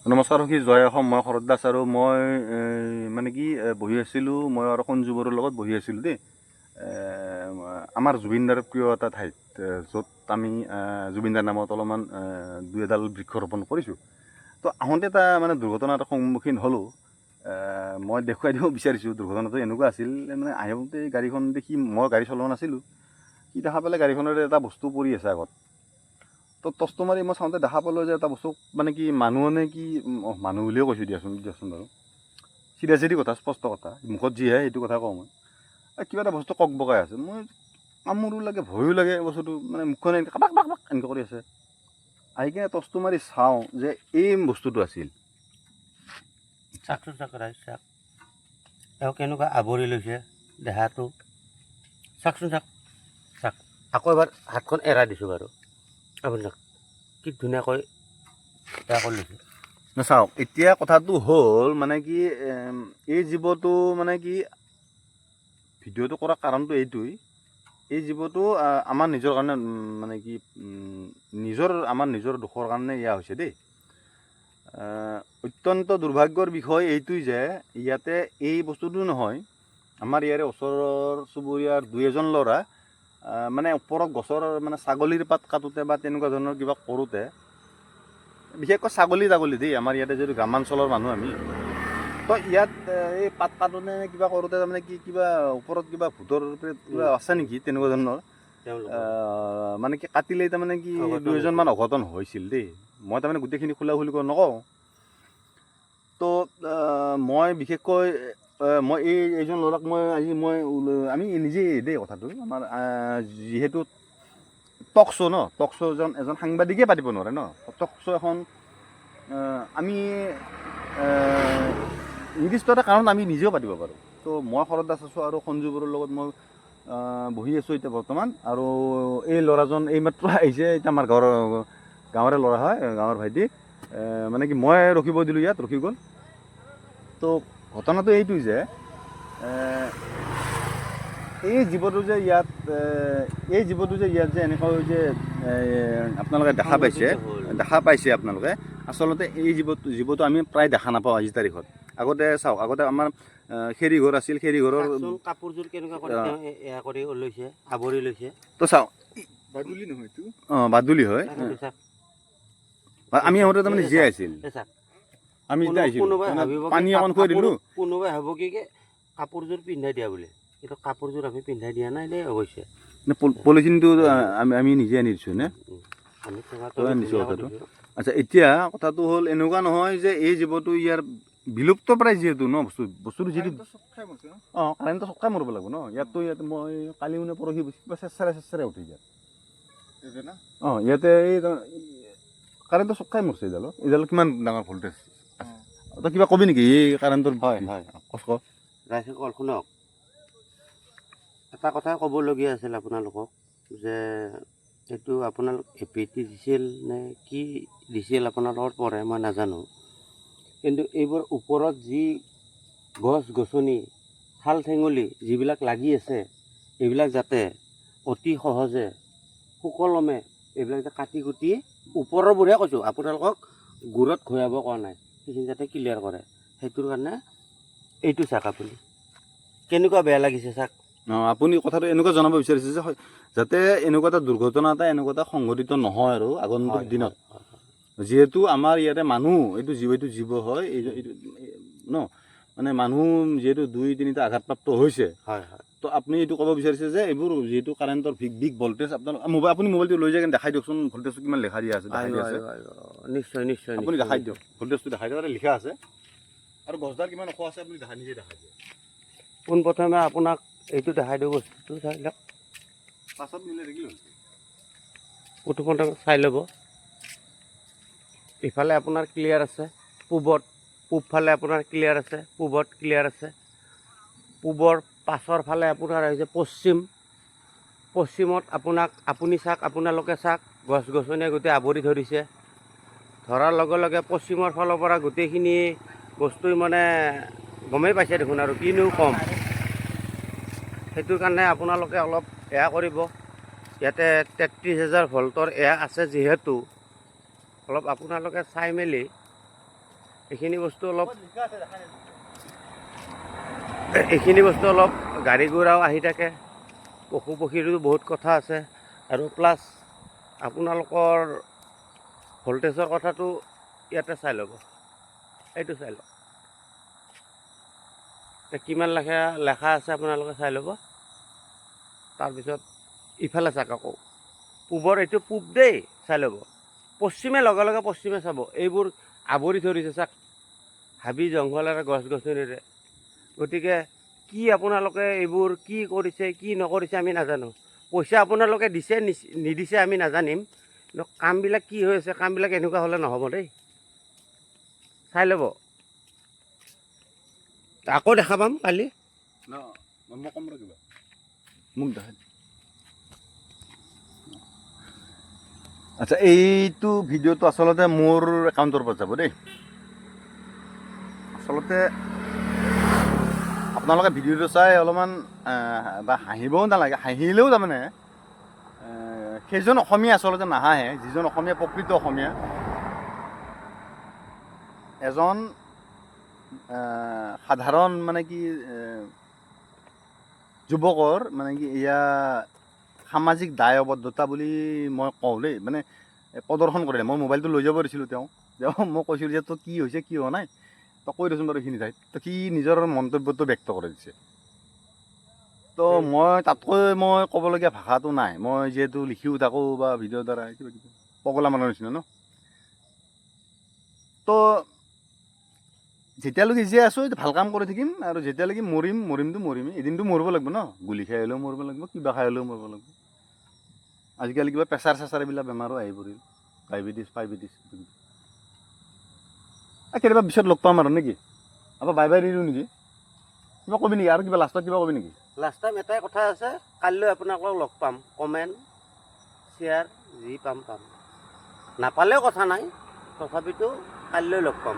নমস্কাৰ সখী, জয় অসম। মই শৰৎ দাস আৰু মই মানে কি বহি আছিলোঁ, মই আৰু সঞ্জু বড়োৰ লগত বহি আছিলোঁ দেই। আমাৰ জুবিনদাৰ প্ৰিয় এটা ঠাইত, য'ত আমি জুবিনদাৰ নামত অলপমান 2 এডাল বৃক্ষ ৰোপণ কৰিছোঁ। তো আহোঁতে এটা মানে দুৰ্ঘটনা এটা সন্মুখীন হ'লোঁ। মই দেখুৱাই দিব বিচাৰিছোঁ দুৰ্ঘটনাটো এনেকুৱা আছিল। মানে আহোঁতে গাড়ীখন দেখি, মই গাড়ী চলোৱা নাছিলোঁ, সি দেখা পালে গাড়ীখনৰে এটা বস্তু পৰি আছে আগত। তো টচটো মাৰি মই চাওঁতে দেখা পালোঁ যে এটা বস্তু মানে কি মানুহ নে কি, মানুহ বুলিয়ে কৈছোঁ দিয়াচোন বাৰু। চিৰিয়াছলি কথা, স্পষ্ট কথা, মুখত যি আহে সেইটো কথা কওঁ মই। কিবা এটা বস্তু কক বকাই আছে, মই কামোৰো লাগে, ভয়ো লাগে বস্তুটো, মানে মুখখন এনেকৈ কাবাক বাক বাক এনেকৈ কৰি আছে। আহি কিনে টচটো মাৰি চাওঁ যে এই বস্তুটো আছিল। চাওকচোন চাওক, চাওক তেওঁ কেনেকুৱা আৱৰি লৈছে দেহাটো, চাওকচোন চাওক, চাওক আকৌ এবাৰ হাতখন এৰাই দিছোঁ বাৰু, আপুনি চাওক কি ধুনীয়াকৈ এয়া কৰি লৈছে। চাওক, এতিয়া কথাটো হ'ল মানে কি, এই জীৱটো মানে কি, ভিডিঅ'টো কৰা কাৰণটো এইটোৱেই, এই জীৱটো আমাৰ নিজৰ কাৰণে মানে কি, আমাৰ নিজৰ দুখৰ কাৰণে এয়া হৈছে দেই। অত্যন্ত দুৰ্ভাগ্যৰ বিষয় এইটোৱেই যে ইয়াতে এই বস্তুটো নহয়, আমাৰ ইয়াৰে ওচৰৰ চুবুৰীয়াৰ 2-এজন ল'ৰা মানে ওপৰত গছৰ মানে ছাগলীৰ পাত কাটোতে বা তেনেকুৱা ধৰণৰ কিবা কৰোঁতে, বিশেষকৈ ছাগলী দেই, আমাৰ ইয়াতে যিহেতু গ্ৰামাঞ্চলৰ মানুহ আমি, তো ইয়াত এই পাত কাটোতে কিবা কৰোঁতে তাৰমানে কি কিবা ওপৰত কিবা ভূতৰ কিবা আছে নেকি তেনেকুৱা ধৰণৰ, মানে কি কাটিলেই তাৰমানে কি 2-এজনমান অঘটন হৈছিল দেই। মই তাৰমানে গোটেইখিনি খোলা খুলি নকওঁ। তো মই বিশেষকৈ মই এইজন ল'ৰাক আমি নিজেই দেই কথাটো, আমাৰ যিহেতু টক শ্ব' ন, টক শ্ব' এজন সাংবাদিকেই পাতিব নোৱাৰে ন, টক শ্ব' এখন আমি নিৰ্দিষ্ট এটা কাৰণত আমি নিজেও পাতিব পাৰোঁ। তো মই শৰৎ দাস আছোঁ আৰু সঞ্জু বড়োৰ লগত মই বহি আছোঁ এতিয়া বৰ্তমান। আৰু এই ল'ৰাজন এইমাত্ৰ আহিছে, এতিয়া আমাৰ গাঁৱৰে ল'ৰা হয়, গাঁৱৰ ভাইটি। মানে কি মই ৰখিব দিলোঁ, ইয়াত ৰখি গ'ল। তো ঘটনাটো এইটোৱেই যে এই জীৱটো যে ইয়াত যে এনেকৈ যে আপোনালোকে দেখা পাইছে আপোনালোকে, আচলতে এই জীৱটো আমি প্ৰায় দেখা নাপাওঁ আজিৰ তাৰিখত। আগতে চাওক, আগতে আমাৰ খেৰী ঘৰ আছিল, খেৰী ঘৰৰ কাপোৰযোৰ কেনেকুৱা কৰি এয়া কৰি লৈছে, আৱৰি লৈছে। তো চাওক, বাদুলি নহয় এইটো, বাদুলি হয়। আমি আহোঁতে তাৰমানে জীয়াই আছিল, আমি যেতিয়া আহিছিলোঁ পানী অকণ খুৱাই দিলোঁ। কোনোবাই ভাব কি কাপোৰযোৰ পিন্ধাই দিয়া বুলি, কিন্তু কাপোৰযোৰ আমি পিন্ধাই দিয়া নাই দেই অৱশ্যে। পলিথিনটো আমি নিজে আনি দিছোঁ নে, আনিছোঁ কথাটো। আচ্ছা, এতিয়া কথাটো হ'ল এনেকুৱা নহয় যে এই জীৱটো ইয়াৰ বিলুপ্ত প্ৰায় যিহেতু ন, বস্তুটো যিটো কাৰেণ্টটো চকাই মৰিব লাগিব ন। ইয়াত মই কালি মানে পৰহি কিবা চেঁচৰাই উঠি যায় ইয়াতে এই কাৰেণ্টটো চকাই মৰিছে। এইডাল কিমান ডাঙৰ ভল্টেজ আছে, কিবা কবি নেকি এই কাৰেণ্টৰ? হয় ৰাইজসকল শুনক, এটা কথা ক'বলগীয়া আছিল আপোনালোকক, যে এইটো আপোনালোক এপিটি দিছিল নে কি দিছিল আপোনালোকৰ পৰে মই নাজানো, কিন্তু এইবোৰ ওপৰত যি গছ গছনি ঠাল ঠেঙুলি যিবিলাক লাগি আছে, এইবিলাক যাতে অতি সহজে সুকলমে এইবিলাক যে কাটি কুটি, ওপৰৰবোৰহে কৈছোঁ, আপোনালোকক গুৰত ঘূৰাব কোৱা নাই, সেইখিনি যাতে ক্লিয়াৰ কৰে, সেইটোৰ কাৰণে এইটো চাওক আপুনি কেনেকুৱা বেয়া লাগিছে চাওক। আপুনি কথাটো এনেকুৱা জনাব বিচাৰিছে যে যাতে এনেকুৱা এটা দুৰ্ঘটনা এনেকুৱা এটা সংঘটিত নহয় আৰু আগন্তুক দিনত, যিহেতু আমাৰ ইয়াতে মানুহ এইটো জীৱ হয়, এইটো ন, মানে মানুহ যিহেতু 2-3টা আঘাতপ্ৰাপ্ত হৈছে। তো আপুনি এইটো ক'ব বিচাৰিছে যে এইবোৰ যিহেতু কাৰেণ্টৰ বিগ ভল্টেজ, আপুনি মোবাইলটো লৈ যায় দেখাই দিয়কচোন, ভল্টেজটো কিমান লেখা দিয়া আছে। নিশ্চয় আপুনি দেখাই দিয়ক, ভল্টেজটো দেখাই দিয়ক, লিখা আছে, আৰু গছডাল কিমান ওখ আছে আপুনি নিজে দেখাই দিয়ক। পোনপ্ৰথমে আপোনাক এইটো দেখাই দিওঁ, বস্তুটো চাই লওক, পাছত মিলে দেখিলোঁ প্ৰথমতে চাই ল'ব। ইফালে আপোনাৰ ক্লিয়াৰ আছে, পূবফালে আপোনাৰ ক্লিয়াৰ আছে, পূবত ক্লিয়াৰ আছে, পূবৰ পাছৰ ফালে আপোনাৰ আহিছে পশ্চিমত আপুনি চাওক, আপোনালোকে চাওক, গছ গছনিয়ে গোটেই আৱৰি ধৰিছে। ধৰাৰ লগে লগে পশ্চিমৰ ফালৰ পৰা গোটেইখিনি বস্তু মানে গমেই পাইছে দেখোন, আৰু কিনো কম। সেইটোৰ কাৰণে আপোনালোকে অলপ এয়া কৰিব, ইয়াতে 33,000 ভল্টৰ এয়া আছে যিহেতু অলপ আপোনালোকে চাই মেলি এইখিনি বস্তু অলপ গাড়ী ঘোঁৰাও আহি থাকে, পশু পক্ষীৰো বহুত কথা আছে, আৰু প্লাছ আপোনালোকৰ ভল্টেজৰ কথাটো ইয়াতে চাই ল'ব, এইটো চাই লওক কিমান লেখা আছে আপোনালোকে চাই ল'ব। তাৰপিছত ইফালে চাওক আকৌ পূবৰ, এইটো পূব দেই, চাই ল'ব। পশ্চিমে লগে লগে পশ্চিমে চাব, এইবোৰ আৱৰি ধৰিছে চাওক হাবি জংঘলেৰে গছ গছনিৰে। গতিকে কি আপোনালোকে এইবোৰ কি কৰিছে কি নকৰিছে আমি নাজানো, পইচা আপোনালোকে দিছে নিদিছে আমি নাজানিম, কিন্তু কামবিলাক কি হৈ আছে, কামবিলাক এনেকুৱা হ'লে নহ'ব দেই, চাই ল'ব। আকৌ দেখা পাম কালি। মই কম ৰ কিবা মোক দেখা। আচ্ছা, এইটো ভিডিঅ'টো আচলতে মোৰ একাউণ্টৰ পৰা যাব দেই। আচলতে আপোনালোকে ভিডিঅ'টো চাই অলপমান বা হাঁহিবও নালাগে, হাঁহিলেও তাৰমানে সেইজন অসমীয়া আচলতে নাহাঁহে, যিজন অসমীয়া প্ৰকৃত অসমীয়া, এজন সাধাৰণ মানে কি যুৱকৰ মানে কি এয়া সামাজিক দায়বদ্ধতা বুলি মই কওঁ দেই, মানে প্ৰদৰ্শন কৰিলে। মই মোবাইলটো লৈ যাব দিছিলোঁ তেওঁ মই কৈছিলোঁ যে তোৰ কি হৈছে কি হোৱা নাই, তই কৈ দেচোন বাৰু এইখিনি ঠাইত, তো সি নিজৰ মন্তব্যটো ব্যক্ত কৰি দিছে। তো মই তাতকৈ মই ক'বলগীয়া ভাষাটো নাই, মই যিহেতু লিখিও থাকোঁ বা ভিডিঅ'ৰ দ্বাৰা কিবা কিবি পগলা মানুহৰ নিচিনা ন। তো যেতিয়ালৈকে জীয়াই আছোঁ ভাল কাম কৰি থাকিম, আৰু যেতিয়ালৈকে মৰিমতো মৰিমেই, এদিনটো মৰিব লাগিব ন, গুলি খাই হ'লেও মৰিব লাগিব, কিবা খাই হ'লেও মৰিব লাগিব। আজিকালি কিবা প্ৰেছাৰ চেছাৰ এইবিলাক বেমাৰো আহি পৰিল, ডায়েবেটিছ কেতিয়াবা পিছত লগ পাম আৰু নেকি, আকৌ বাই বাই দিলোঁ নেকি, কিবা কবি নেকি আৰু কিবা লাষ্টত কিবা কবি নেকি? লাষ্ট টাইম এটাই কথা আছে, কাইলৈ আপোনালোকক লগ পাম, কমেণ্ট শ্বেয়াৰ যি পাম নাপালেও কথা নাই, তথাপিতো কাইলৈ লগ পাম।